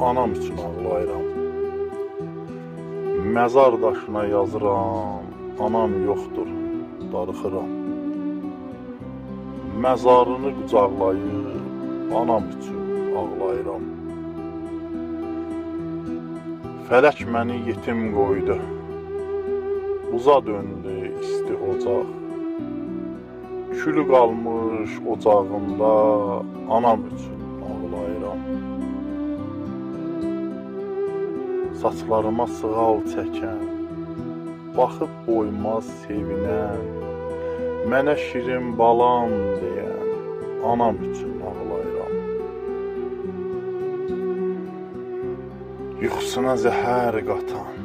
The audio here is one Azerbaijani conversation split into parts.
Anam üçün ağlayıram. Məzar daşına yazıram, anam yoxdur, darıxıram. Məzarını qucaqlayıb, anam üçün ağlayıram. Fələk məni yetim qoydu, buza döndü isti ocaq. Külü qalmış ocağında, anam üçün ağlayıram. Saçlarıma sığal çəkən, baxıb boymaz sevinən, mənə şirin balam deyən, anam üçün ağlayıram. Yuxusuna zəhər qatan,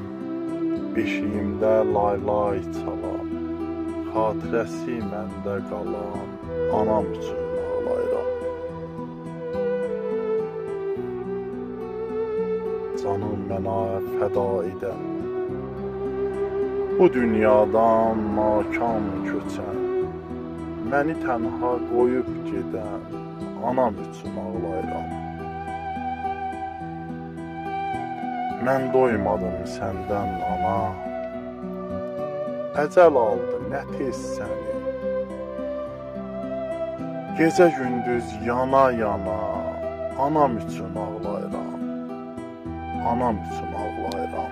beşiyimdə laylay çalan, xatirəsi məndə qalan, anam üçün ağlayıram. Canım mənə fəda edən, bu dünyadan nakam köçən, məni tənha qoyub gedən, anam üçün ağlayıram. Mən doymadım səndən ana, əcəl aldı nə tez səni. Gecə gündüz yana yana, anam üçün ağlayıram. Anam üçün ağlayıram.